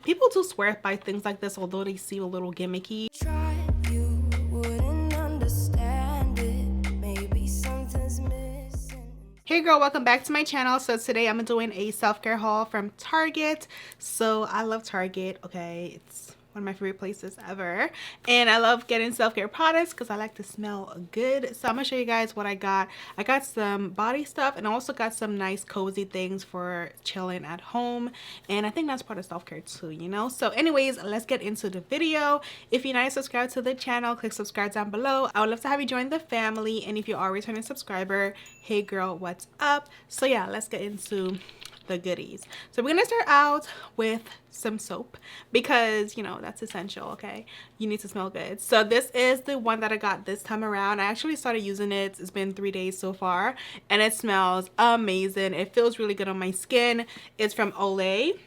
People do swear by things like this, although they seem a little gimmicky. Hey girl, welcome back to my channel. So today I'm doing a self-care haul from Target. So I love Target, okay? It's one of my favorite places ever. And I love getting self-care products because I like to smell good. So I'm gonna show you guys what I got. I got some body stuff and I also got some nice cozy things for chilling at home. And I think that's part of self-care too, you know? So anyways, let's get into the video. If you're not subscribed to the channel, click subscribe down below. I would love to have you join the family. And if you are a returning subscriber, hey girl, what's up? So yeah, let's get into the goodies. So we're gonna start out with some soap because, you know, that's essential, okay? You need to smell good. So this is the one that I got this time around. I actually started using it. It's been 3 days so far and it smells amazing. It feels really good on my skin. It's from Olay.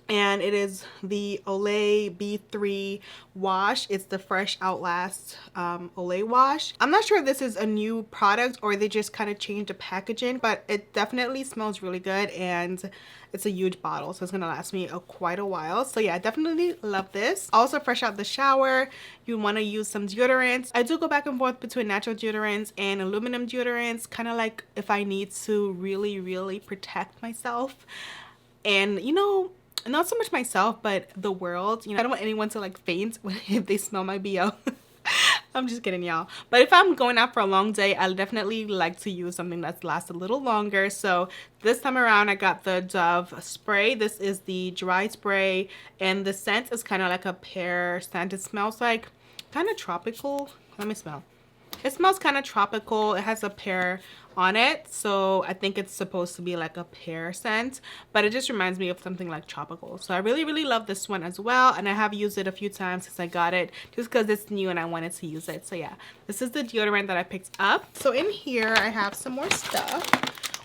And it is the Olay B3 wash. It's the fresh Outlast Olay wash. I'm not sure if this is a new product or they just kind of changed the packaging, but it definitely smells really good and it's a huge bottle, so it's gonna last me quite a while. So yeah, I definitely love this. Also fresh out the shower, you want to use some deodorants. I do go back and forth between natural deodorants and aluminum deodorants, kind of like if I need to really protect myself. And you know, not so much myself, but the world. You know, I don't want anyone to like faint if they smell my BO. I'm just kidding, y'all. But if I'm going out for a long day, I definitely like to use something that's lasts a little longer. So this time around, I got the Dove spray. This is the dry spray, and the scent is kind of like a pear scent. It smells like kind of tropical. Let me smell. It smells kind of tropical. It has a pear on it, so I think it's supposed to be like a pear scent, but it just reminds me of something like tropical. So I really love this one as well, and I have used it a few times since I got it just because it's new and I wanted to use it. So yeah, this is the deodorant that I picked up. So in here I have some more stuff.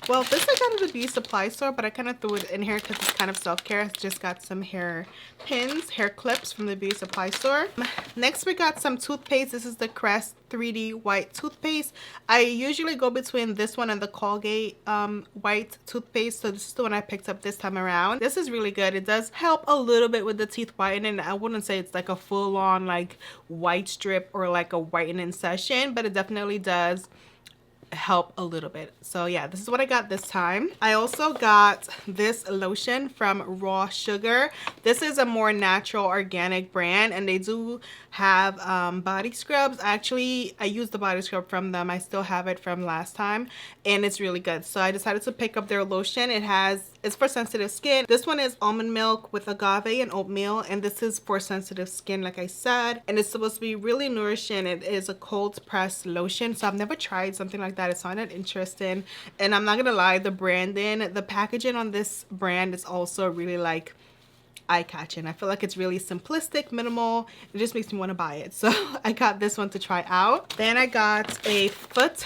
Well, this I got at the beauty supply store, but I kind of threw it in here because it's kind of self-care. I just got some hair pins, hair clips from the beauty supply store. Next, we got some toothpaste. This is the Crest 3D white toothpaste. I usually go between this one and the Colgate white toothpaste. So this is the one I picked up this time around. This is really good. It does help a little bit with the teeth whitening. I wouldn't say it's like a full-on like white strip or like a whitening session, but it definitely does help a little bit. So yeah, this is what I got this time. I also got this lotion from Raw Sugar. This is a more natural organic brand and they do have body scrubs. Actually, I used the body scrub from them. I still have it from last time and it's really good. So I decided to pick up their lotion. It's for sensitive skin. This one is almond milk with agave and oatmeal, and this is for sensitive skin like I said, and it's supposed to be really nourishing. It is a cold pressed lotion, so I've never tried something like that. It sounded interesting, and I'm not gonna lie, the branding, the packaging on this brand is also really like eye-catching. I feel like it's really simplistic, minimal. It just makes me want to buy it. So I got this one to try out. Then I got a foot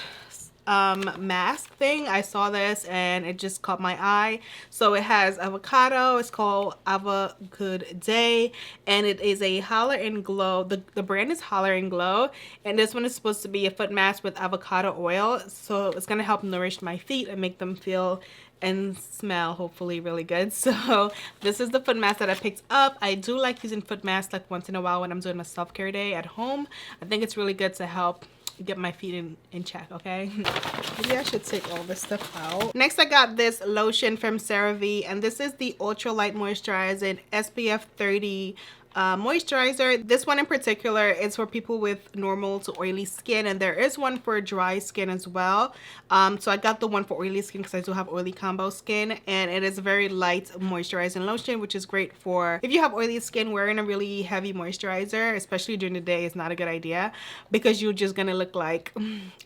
mask thing. I saw this and it just caught my eye. So it has avocado. It's called Ava Good Day, and it is a Holler and Glow. The brand is Holler and Glow, and this one is supposed to be a foot mask with avocado oil. So it's gonna help nourish my feet and make them feel and smell hopefully really good. So this is the foot mask that I picked up. I do like using foot masks like once in a while when I'm doing my self-care day at home. I think it's really good to help get my feet in check, okay? Maybe I should take all this stuff out. Next, I got this lotion from CeraVe, and this is the Ultra Light Moisturizing SPF 30 moisturizer. This one in particular is for people with normal to oily skin, and there is one for dry skin as well. So I got the one for oily skin because I do have oily combo skin, and it is a very light moisturizing lotion, which is great for if you have oily skin. Wearing a really heavy moisturizer, especially during the day, is not a good idea because you're just gonna look like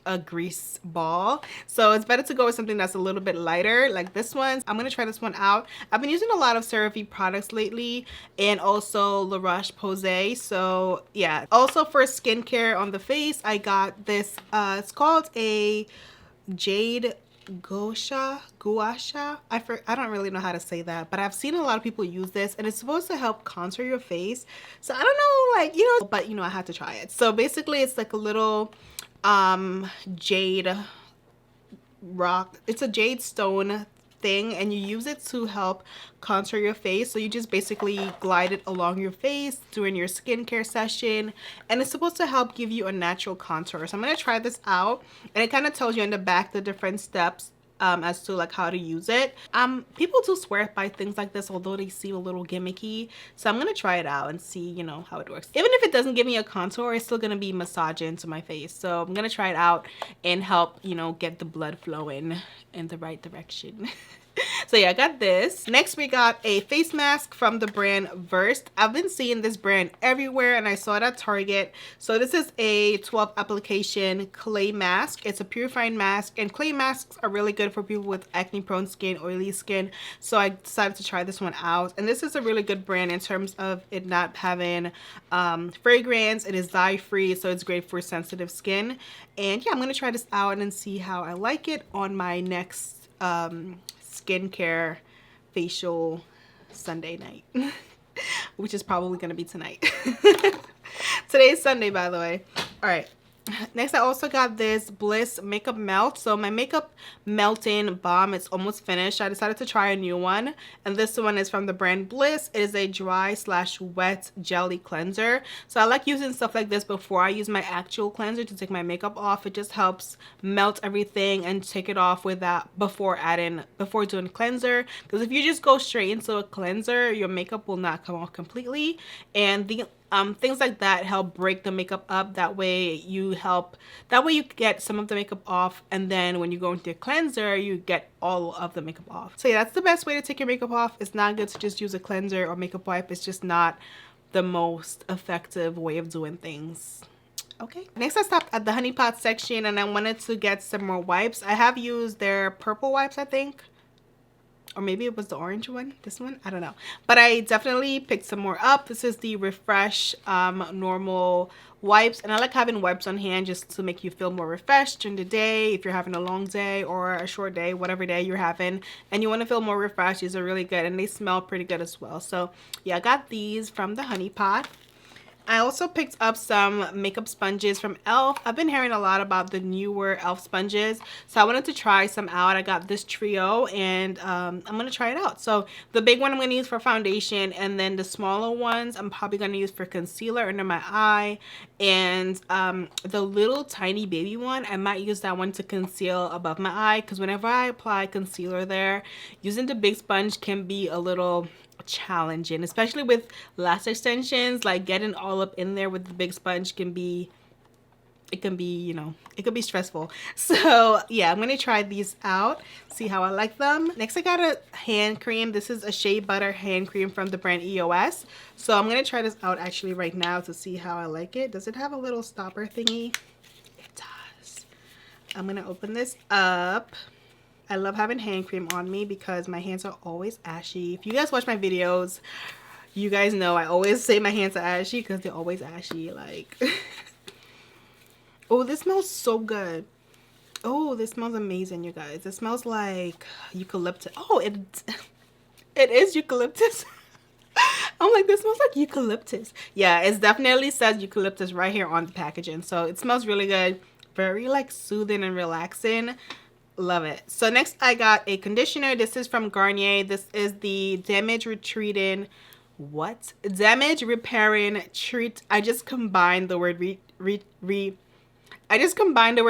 a grease ball. So it's better to go with something that's a little bit lighter like this one. I'm gonna try this one out. I've been using a lot of CeraVe products lately, and also La Roche-Posay. So yeah, also for skincare on the face, I got this it's called a Jade Gua Sha. I don't really know how to say that, but I've seen a lot of people use this, and it's supposed to help contour your face. So I don't know, like, you know, but you know, I had to try it. So basically it's like a little jade rock. It's a jade stone thing, and you use it to help contour your face. So you just basically glide it along your face during your skincare session, and it's supposed to help give you a natural contour. So I'm going to try this out, and it kind of tells you in the back the different steps as to like how to use it. People do swear by things like this, although they seem a little gimmicky. So I'm gonna try it out and see, you know, how it works. Even if it doesn't give me a contour, it's still gonna be massaging to my face. So I'm gonna try it out and help, you know, get the blood flowing in the right direction. So yeah, I got this. Next we got a face mask from the brand Versed. I've been seeing this brand everywhere and I saw it at Target. So this is a 12 application clay mask. It's a purifying mask, and clay masks are really good for people with acne prone skin, oily skin. So I decided to try this one out, and this is a really good brand in terms of it not having fragrance. It is dye free, so it's great for sensitive skin. And yeah, I'm gonna try this out and see how I like it on my next skincare facial Sunday night, which is probably gonna be tonight. Today is Sunday, by the way. All right, next I also got this Bliss makeup melt. So my makeup melting balm is almost finished. I decided to try a new one, and this one is from the brand Bliss. It is a dry / wet jelly cleanser. So I like using stuff like this before I use my actual cleanser to take my makeup off. It just helps melt everything and take it off without before doing cleanser, because if you just go straight into a cleanser, your makeup will not come off completely. And the things like that help break the makeup up. That way you get some of the makeup off, and then when you go into your cleanser, you get all of the makeup off. So yeah, that's the best way to take your makeup off. It's not good to just use a cleanser or makeup wipe. It's just not the most effective way of doing things. Okay, next I stopped at the Honey Pot section and I wanted to get some more wipes. I have used their purple wipes, I think. Or maybe it was the orange one, this one, I don't know. But I definitely picked some more up. This is the Refresh normal wipes, and I like having wipes on hand just to make you feel more refreshed during the day. If you're having a long day or a short day, whatever day you're having, and you want to feel more refreshed, these are really good, and they smell pretty good as well. So yeah, I got these from the Honey Pot. I also picked up some makeup sponges from e.l.f. I've been hearing a lot about the newer e.l.f. sponges, so I wanted to try some out. I got this trio, and I'm going to try it out. So the big one I'm going to use for foundation, and then the smaller ones I'm probably going to use for concealer under my eye, and the little tiny baby one, I might use that one to conceal above my eye, because whenever I apply concealer there, using the big sponge can be a little challenging, especially with lash extensions. Like getting all up in there with the big sponge can be, you know, it could be stressful. So yeah, I'm gonna try these out, see how I like them. Next I got a hand cream. This is a shea butter hand cream from the brand EOS. So I'm gonna try this out actually right now to see how I like it. Does it have a little stopper thingy? It does. I'm gonna open this up. I love having hand cream on me because my hands are always ashy. If you guys watch my videos, you guys know I always say my hands are ashy because they're always ashy. Like, oh, this smells so good. Oh, this smells amazing, you guys. It smells like eucalyptus. Oh, it is eucalyptus. I'm like, this smells like eucalyptus. Yeah, it definitely says eucalyptus right here on the packaging. So it smells really good. Very like soothing and relaxing. Love it. So next I got a conditioner. This is from Garnier. This is the damage repairing treat. I just combined the word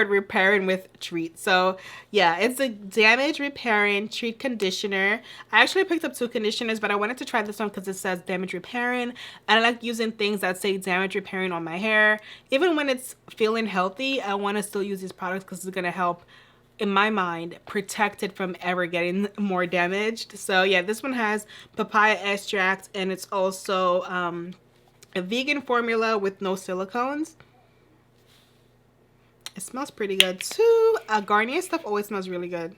repairing with treat. So yeah, it's a damage repairing treat conditioner. I actually picked up two conditioners, but I wanted to try this one because it says damage repairing, and I like using things that say damage repairing on my hair. Even when it's feeling healthy, I want to still use these products because it's going to help, in my mind, protect it from ever getting more damaged. So yeah, this one has papaya extract, and it's also a vegan formula with no silicones. It smells pretty good too. Garnier stuff always smells really good.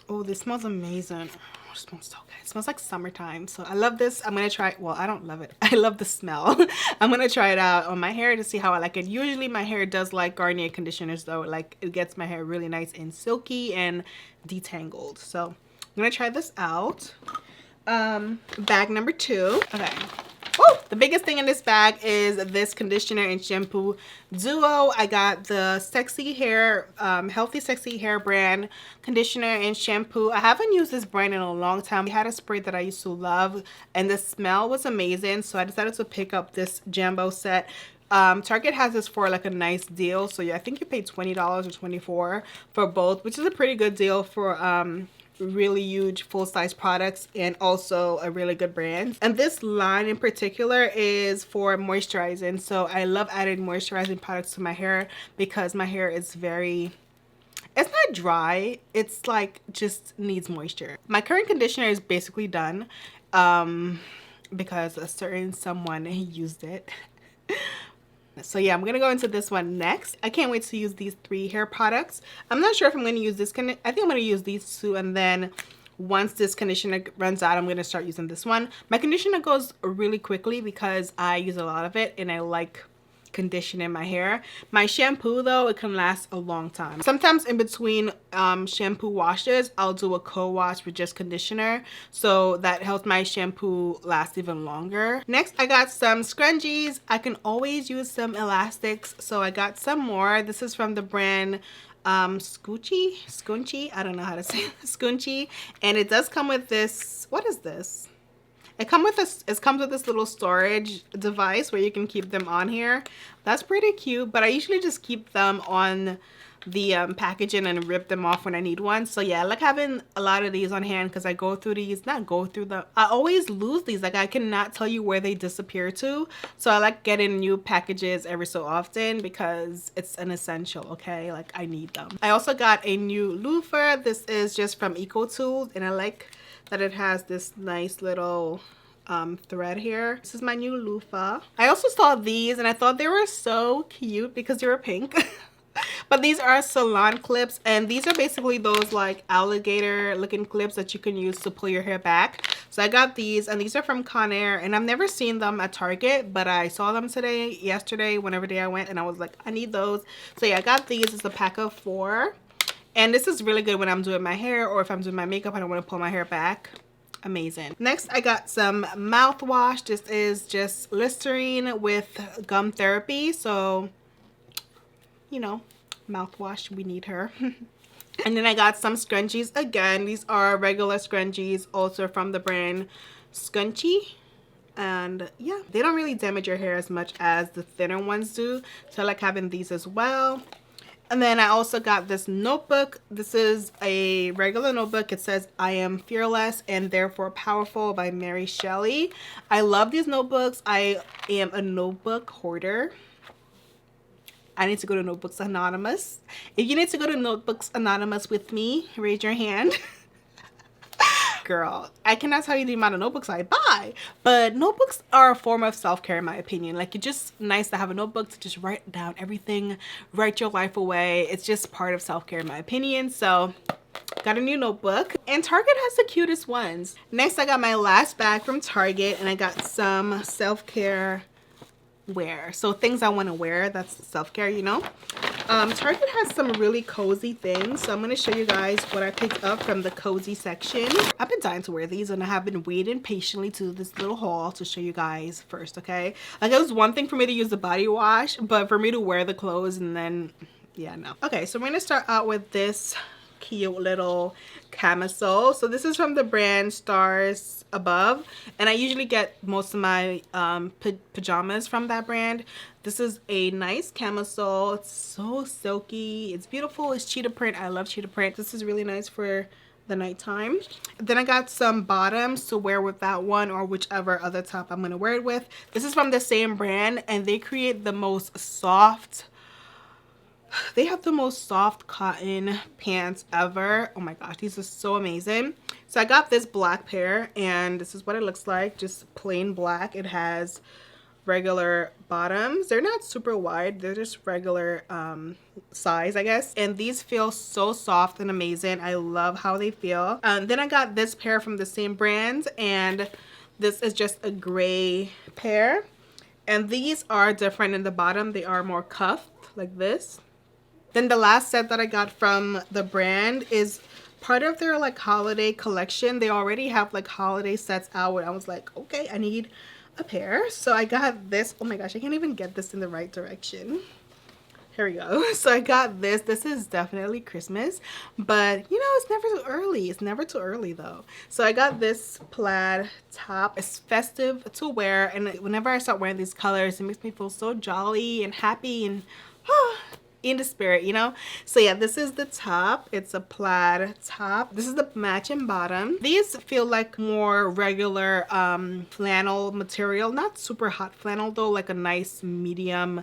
Oh, this smells amazing. Oh, it smells so good. It smells like summertime. So I love this. I'm gonna try it. Well, I don't love it. I love the smell. I'm gonna try it out on my hair to see how I like it. Usually my hair does like Garnier conditioners though. Like, it gets my hair really nice and silky and detangled. So I'm gonna try this out. Bag number 2. Okay. Woo! The biggest thing in this bag is this conditioner and shampoo duo. I got the Sexy Hair, Healthy Sexy Hair brand conditioner and shampoo. I haven't used this brand in a long time. We had a spray that I used to love and the smell was amazing, so I decided to pick up this jumbo set. Target has this for like a nice deal, so yeah, I think you paid $20 or $24 for both, which is a pretty good deal for really huge full-size products and also a really good brand. And this line in particular is for moisturizing, so I love adding moisturizing products to my hair because my hair is very, it's not dry, it's like just needs moisture. My current conditioner is basically done because a certain someone used it. So yeah, I'm gonna go into this one next. I can't wait to use these 3 hair products. I'm not sure if I'm gonna use this. I think I'm gonna use these 2, and then once this conditioner runs out, I'm gonna start using this one. My conditioner goes really quickly because I use a lot of it and I like conditioning my hair. My shampoo though, it can last a long time. Sometimes in between shampoo washes, I'll do a co-wash with just conditioner, so that helps my shampoo last even longer. Next, I got some scrunchies. I can always use some elastics, so I got some more. This is from the brand Scunci, I don't know how to say it. Scunci, and it does come with this, what is this? It comes with this little storage device where you can keep them on here. That's pretty cute, but I usually just keep them on the packaging and rip them off when I need one. So yeah, I like having a lot of these on hand because I go through these, I always lose these. Like, I cannot tell you where they disappear to. So I like getting new packages every so often because it's an essential, okay? Like, I need them. I also got a new loofah. This is just from EcoTools, and I like that it has this nice little thread here. This is my new loofah. I also saw these and I thought they were so cute because they were pink. But these are Salon clips, and these are basically those like alligator looking clips that you can use to pull your hair back. So I got these, and these are from Conair, and I've never seen them at Target, but I saw them yesterday, whenever day I went, and I was like, I need those. So yeah, I got these. It's a pack of 4. And this is really good when I'm doing my hair or if I'm doing my makeup and I want to pull my hair back. Amazing. Next, I got some mouthwash. This is just Listerine with gum therapy. So, you know, mouthwash, we need her. And then I got some scrunchies again. These are regular scrunchies, also from the brand Scunci. And yeah, they don't really damage your hair as much as the thinner ones do. So I like having these as well. And then I also got this notebook. This is a regular notebook. It says, I am fearless and therefore powerful by Mary Shelley. I love these notebooks. I am a notebook hoarder. I need to go to Notebooks Anonymous. If you need to go to Notebooks Anonymous with me, raise your hand. Girl, I cannot tell you the amount of notebooks I buy, but notebooks are a form of self-care in my opinion. Like, it's just nice to have a notebook to just write down everything, write your life away. It's just part of self-care in my opinion. So got a new notebook, and Target has the cutest ones. Next, I got my last bag from Target, and I got some self-care wear. So things I want to wear, that's self-care, you know. Target has some really cozy things, so I'm going to show you guys what I picked up from the cozy section. I've been dying to wear these, and I have been waiting patiently to this little haul to show you guys first, okay? Like, it was one thing for me to use the body wash, but for me to wear the clothes and then, yeah, no. Okay, so we're going to start out with this cute little camisole. So this is from the brand Stars Above, and I usually get most of my pajamas from that brand. This is a nice camisole. It's so silky, it's beautiful, it's cheetah print. I love cheetah print. This is really nice for the nighttime. Then I got some bottoms to wear with that one or whichever other top I'm gonna wear it with. This is from the same brand, and they create the most soft, they have the most soft cotton pants ever. Oh my gosh, these are so amazing. So I got this black pair, and this is what it looks like, just plain black. It has regular bottoms. They're not super wide, they're just regular size, I guess, and these feel so soft and amazing. I love how they feel. Then I got this pair from the same brand, and this is just a gray pair, and these are different in the bottom. They are more cuffed like this. Then the last set that I got from the brand is part of their like holiday collection. They already have like holiday sets out, and I was like, okay, I need a pair. So I got this. Oh my gosh, I can't even get this in the right direction. Here we go. So I got this. This is definitely Christmas, but you know, it's never too early. It's never too early though. So I got this plaid top. It's festive to wear, and whenever I start wearing these colors, it makes me feel so jolly and happy and in the spirit, you know. So yeah, this is the top. It's a plaid top. This is the matching bottom. These feel like more regular flannel material, not super hot flannel though, like a nice medium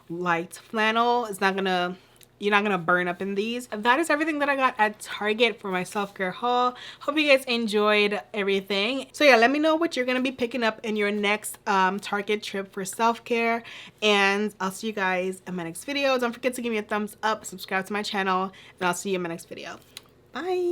light flannel. It's not gonna, you're not gonna burn up in these. That is everything that I got at Target for my self-care haul. Hope you guys enjoyed everything. So yeah, let me know what you're gonna be picking up in your next Target trip for self-care, and I'll see you guys in my next video. Don't forget to give me a thumbs up, subscribe to my channel, and I'll see you in my next video. Bye.